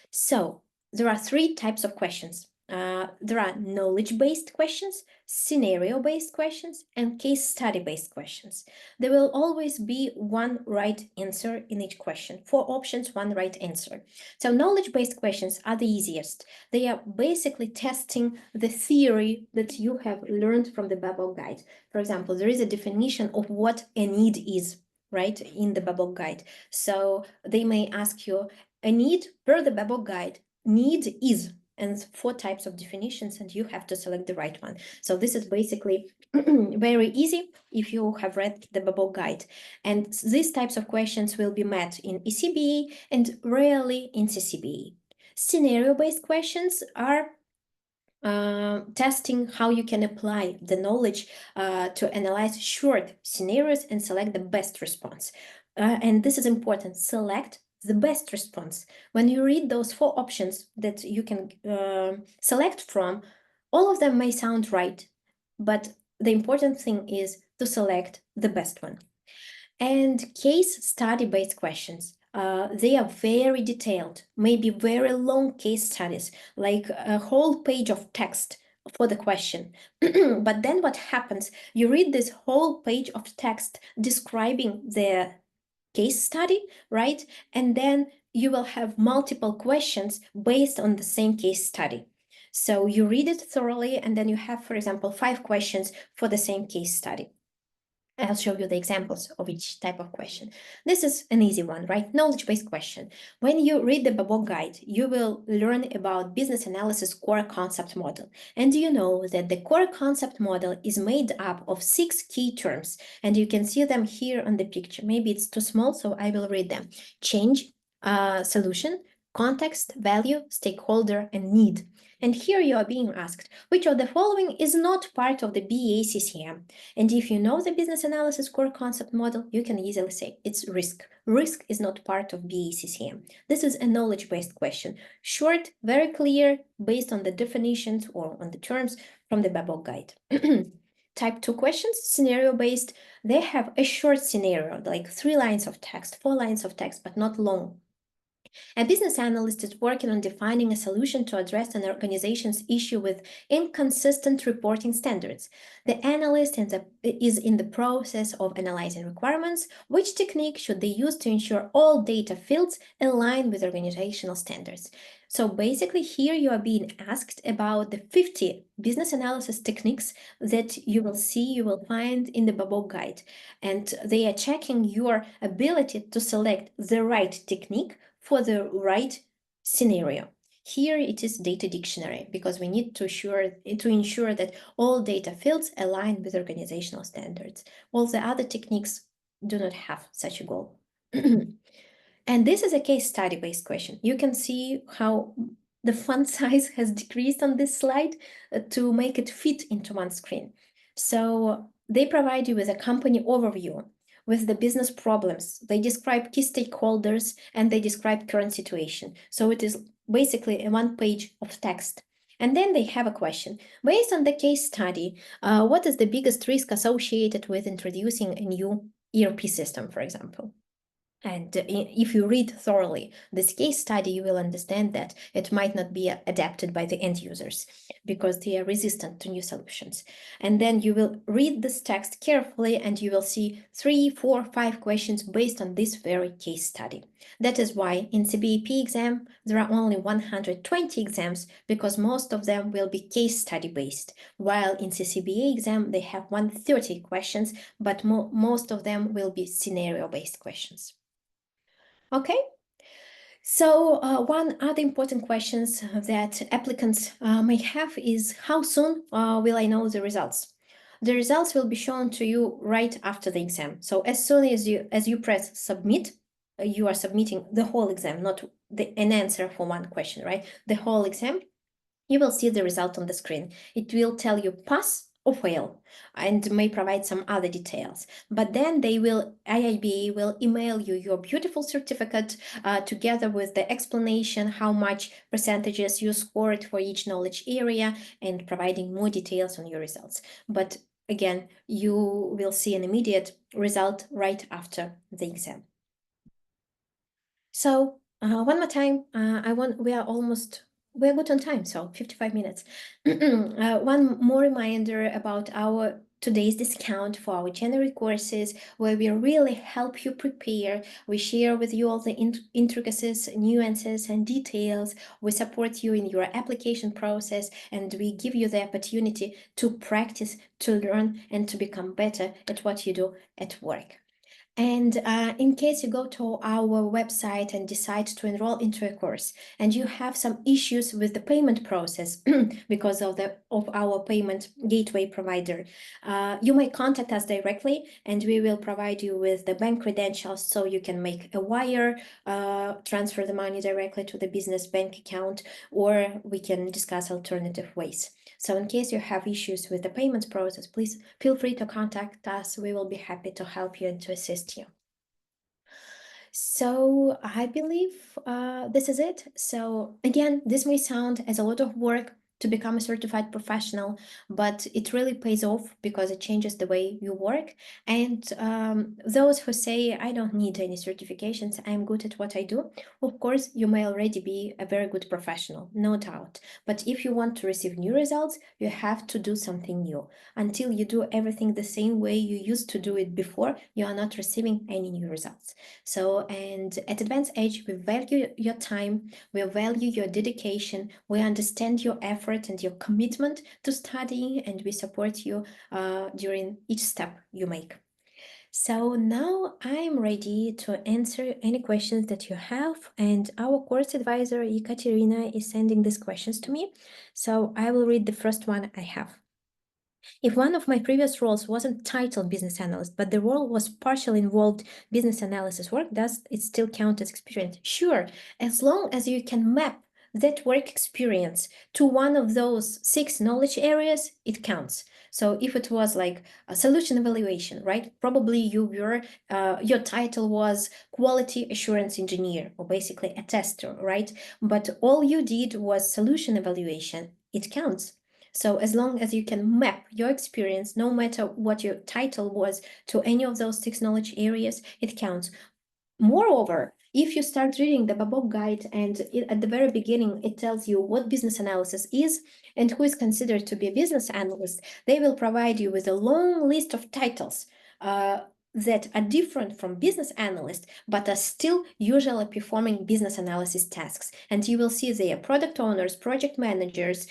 So there are 3 types of questions. There are knowledge-based questions, scenario-based questions, and case study-based questions. There will always be one right answer in each question. 4 options, 1 right answer. So knowledge-based questions are the easiest. They are basically testing the theory that you have learned from the Babel guide. For example, there is a definition of what a need is, right, in the Babel guide. So they may ask you, a need per the Babel guide, need is, and 4 types of definitions, and you have to select the right one. So this is basically very easy if you have read the Babel guide. And these types of questions will be met in ECBA and rarely in CCBA. Scenario-based questions are testing how you can apply the knowledge to analyze short scenarios and select the best response. And this is important, select the best response. When you read those 4 options that you can select from, all of them may sound right, but the important thing is to select the best one. And case study-based questions. They are very detailed, maybe very long case studies, like a whole page of text for the question. But then what happens? You read this whole page of text describing the case study, right? And then you will have multiple questions based on the same case study. So you read it thoroughly, and then you have, for example, 5 questions for the same case study. I'll show you the examples of each type of question. This is an easy one, right? Knowledge-based question. When you read the Babel guide, you will learn about business analysis core concept model. And you know that the core concept model is made up of 6 key terms, and you can see them here on the picture. Maybe it's too small, so I will read them. Change, solution, context, value, stakeholder, and need. And here you are being asked, which of the following is not part of the BA-CCM? And if you know the business analysis core concept model, you can easily say it's risk. Risk is not part of BA-CCM. This is a knowledge-based question. Short, very clear, based on the definitions or on the terms from the Babel guide. Type 2 questions, scenario-based, they have a short scenario, like 3 lines of text, 4 lines of text, but not long. A business analyst is working on defining a solution to address an organization's issue with inconsistent reporting standards. The analyst is in the process of analyzing requirements. Which technique should they use to ensure all data fields align with organizational standards? So basically here you are being asked about the 50 business analysis techniques that you will find in the Babok guide. And they are checking your ability to select the right technique for the right scenario. Here it is data dictionary because we need to ensure that all data fields align with organizational standards. All the other techniques do not have such a goal. And this is a case study based question. You can see how the font size has decreased on this slide to make it fit into one screen. So they provide you with a company overview with the business problems. They describe key stakeholders and they describe current situation. So it is basically a 1 page of text. And then they have a question. Based on the case study, what is the biggest risk associated with introducing a new ERP system, for example? And if you read thoroughly this case study, you will understand that it might not be adapted by the end users because they are resistant to new solutions. And then you will read this text carefully and you will see 3, 4, 5 questions based on this very case study. That is why in CBAP exam, there are only 120 exams because most of them will be case study based, while in CCBA exam, they have 130 questions, but most of them will be scenario based questions. Okay, so one other important questions that applicants may have is how soon will I know the results? The results will be shown to you right after the exam. So as soon as you press submit, you are submitting the whole exam, not an answer for one question, right? The whole exam, you will see the result on the screen. It will tell you pass or fail and may provide some other details. But then IIBA will email you your beautiful certificate together with the explanation how much percentages you scored for each knowledge area and providing more details on your results. But again, you will see an immediate result right after the exam. So one more time, we're good on time, so 55 minutes. One more reminder about our today's discount for our January courses, where we really help you prepare. We share with you all the intricacies, nuances, and details. We support you in your application process, and we give you the opportunity to practice, to learn, and to become better at what you do at work. And in case you go to our website and decide to enroll into a course and you have some issues with the payment process because of our payment gateway provider, you may contact us directly and we will provide you with the bank credentials so you can make a wire, transfer the money directly to the business bank account, or we can discuss alternative ways. So in case you have issues with the payments process, please feel free to contact us. We will be happy to help you and to assist you. So I believe this is it. So again, this may sound as a lot of work to become a certified professional, but it really pays off because it changes the way you work. And those who say, I don't need any certifications, I'm good at what I do, of course, you may already be a very good professional, no doubt. But if you want to receive new results, you have to do something new. Until you do everything the same way you used to do it before, you are not receiving any new results. So, and at Advanced Edge, we value your time, we value your dedication, we understand your effort and your commitment to studying, and we support you during each step you make. So now I'm ready to answer any questions that you have, and our course advisor, Ekaterina, is sending these questions to me. So I will read the first one I have. If one of my previous roles wasn't titled business analyst, but the role was partially involved business analysis work, does it still count as experience? Sure, as long as you can map that work experience to one of those 6 knowledge areas, it counts. So if it was like a solution evaluation, right? Probably your title was quality assurance engineer, or basically a tester, right? But all you did was solution evaluation, it counts. So as long as you can map your experience, no matter what your title was, to any of those 6 knowledge areas, it counts. Moreover, if you start reading the Babok guide and at the very beginning it tells you what business analysis is and who is considered to be a business analyst, they will provide you with a long list of titles that are different from business analyst, but are still usually performing business analysis tasks. And you will see there product owners, project managers,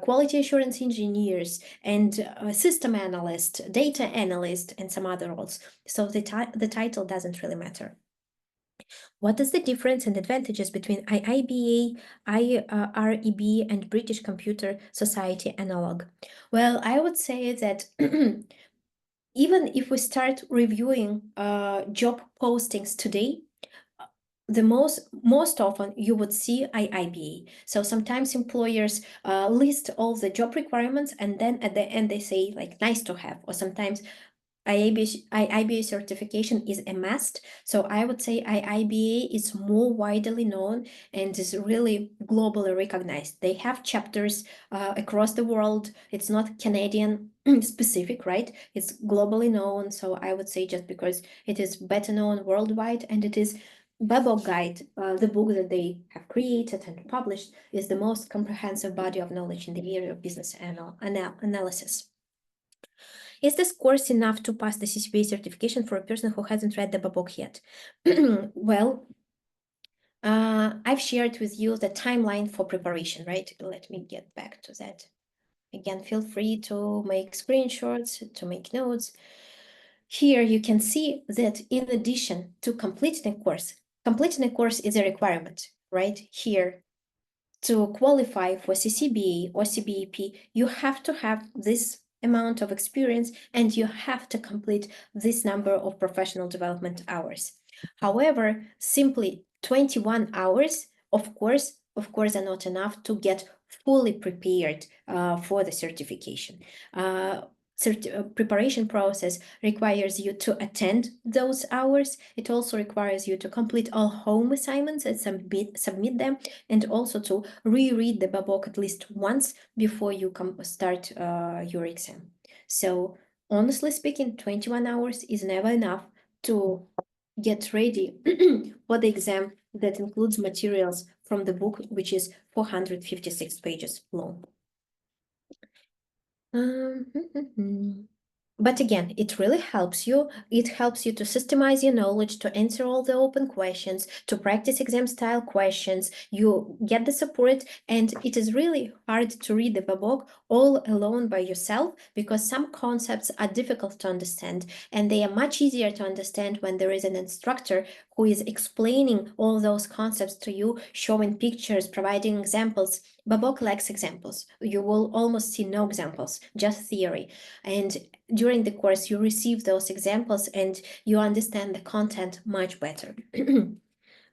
quality assurance engineers, and system analyst, data analyst, and some other roles. So the title doesn't really matter. What is the difference and advantages between IIBA, IREB, and British Computer Society analog? Well, I would say that even if we start reviewing job postings today, the most often you would see IIBA. So sometimes employers list all the job requirements and then at the end they say like nice to have, or sometimes IIBA certification is a must. So I would say IIBA is more widely known and is really globally recognized. They have chapters across the world. It's not Canadian specific, right? It's globally known. So I would say just because it is better known worldwide, and it is Babok Guide, the book that they have created and published, is the most comprehensive body of knowledge in the area of business analysis. Is this course enough to pass the CCBA certification for a person who hasn't read the Babok yet? Well, I've shared with you the timeline for preparation, right? Let me get back to that. Again, feel free to make screenshots, to make notes. Here you can see that in addition to completing a course is a requirement, right? Here, to qualify for CCBA or CBAP, you have to have this amount of experience and you have to complete this number of professional development hours. However, simply 21 hours, of course, are not enough to get fully prepared for the certification. Preparation process requires you to attend those hours. It also requires you to complete all home assignments and submit them, and also to reread the Babok at least once before you start your exam. So honestly speaking, 21 hours is never enough to get ready for the exam that includes materials from the book, which is 456 pages long. But again, it really helps you. It helps you to systemize your knowledge, to answer all the open questions, to practice exam-style questions. You get the support, and it is really hard to read the Babok all alone by yourself because some concepts are difficult to understand, and they are much easier to understand when there is an instructor who is explaining all those concepts to you, showing pictures, providing examples. Babok lacks examples. You will almost see no examples, just theory. And during the course, you receive those examples and you understand the content much better.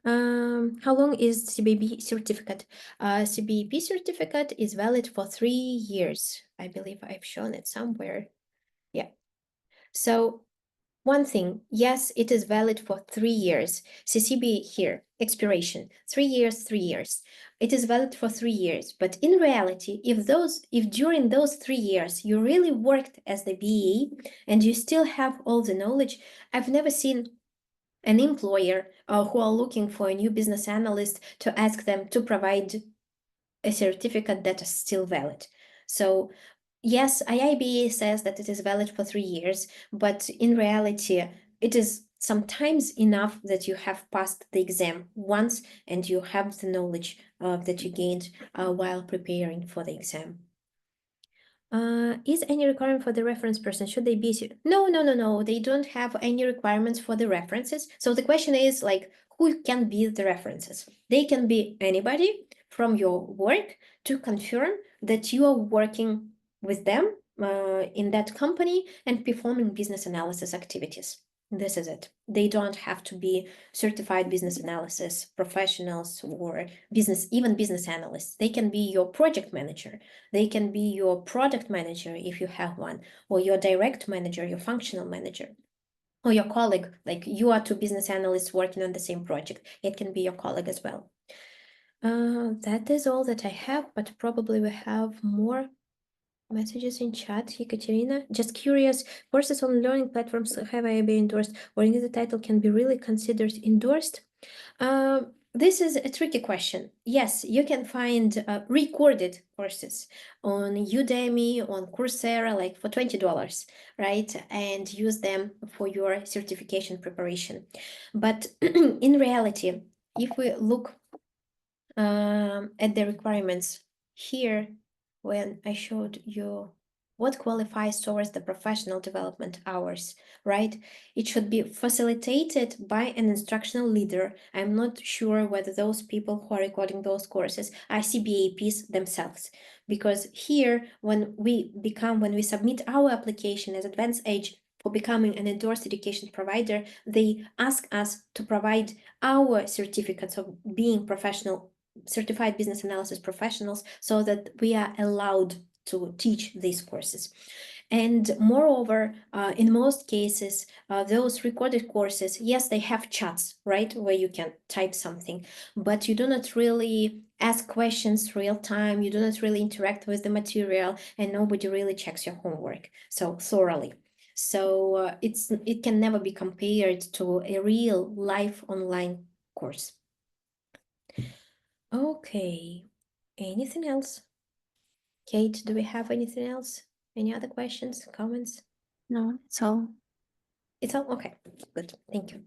How long is CBAP certificate? CBAP certificate is valid for 3 years. I believe I've shown it somewhere. Yeah. So one thing, yes, it is valid for 3 years. CCBA here, expiration, 3 years, 3 years. It is valid for 3 years, but in reality, if during those 3 years you really worked as the BA and you still have all the knowledge, I've never seen an employer who are looking for a new business analyst to ask them to provide a certificate that is still valid. So yes, IIBA says that it is valid for 3 years, but in reality, it is sometimes enough that you have passed the exam once and you have the knowledge that you gained while preparing for the exam. Is any requirement for the reference person? Should they be? No. They don't have any requirements for the references. So the question is like, who can be the references? They can be anybody from your work to confirm that you are working with them in that company and performing business analysis activities. This is it. They don't have to be certified business analysis professionals or even business analysts. They can be your project manager. They can be your product manager if you have one, or your direct manager, your functional manager, or your colleague. Like you are 2 business analysts working on the same project. It can be your colleague as well. That is all that I have, but probably we have more Messages in chat, Ekaterina. Just curious, courses on learning platforms have IIBA endorsed, or any of the title can be really considered endorsed? This is a tricky question. Yes, you can find recorded courses on Udemy, on Coursera, like for $20, right? And use them for your certification preparation. But in reality, if we look at the requirements here, when I showed you what qualifies towards the professional development hours, right? It should be facilitated by an instructional leader. I'm not sure whether those people who are recording those courses are CBAPs themselves, because here, when we submit our application as advanced age for becoming an endorsed education provider, they ask us to provide our certificates of being certified business analysis professionals, so that we are allowed to teach these courses. And moreover, in most cases, those recorded courses, yes, they have chats, right, where you can type something, but you do not really ask questions real time, you do not really interact with the material, and nobody really checks your homework so thoroughly. So it can never be compared to a real live online course. Okay, anything else? Kate, do we have anything else? Any other questions, comments? No, it's all. It's all okay. Good, thank you.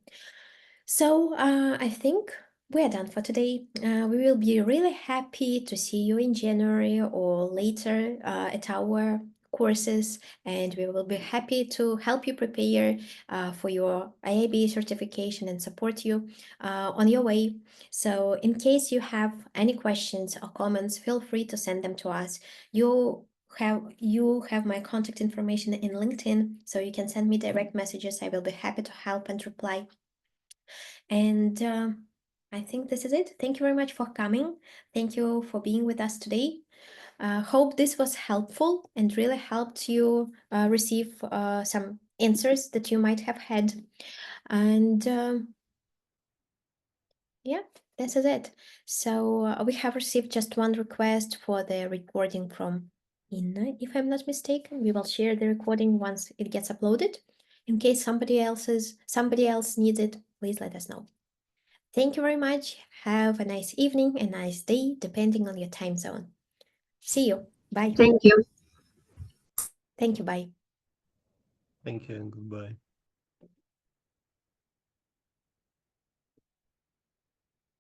So I think we're done for today. We will be really happy to see you in January or later at our courses, and we will be happy to help you prepare for your IIBA certification and support you on your way. So in case you have any questions or comments, feel free to send them to us. You have my contact information in LinkedIn, so you can send me direct messages. I will be happy to help and reply. And I think this is it. Thank you very much for coming. Thank you for being with us today. Hope this was helpful and really helped you receive some answers that you might have had. And yeah, this is it. So we have received just one request for the recording from Inna, if I'm not mistaken. We will share the recording once it gets uploaded. In case somebody else needs it, please let us know. Thank you very much. Have a nice evening, a nice day, depending on your time zone. See you. Bye. Thank you. Thank you. Bye. Thank you and goodbye.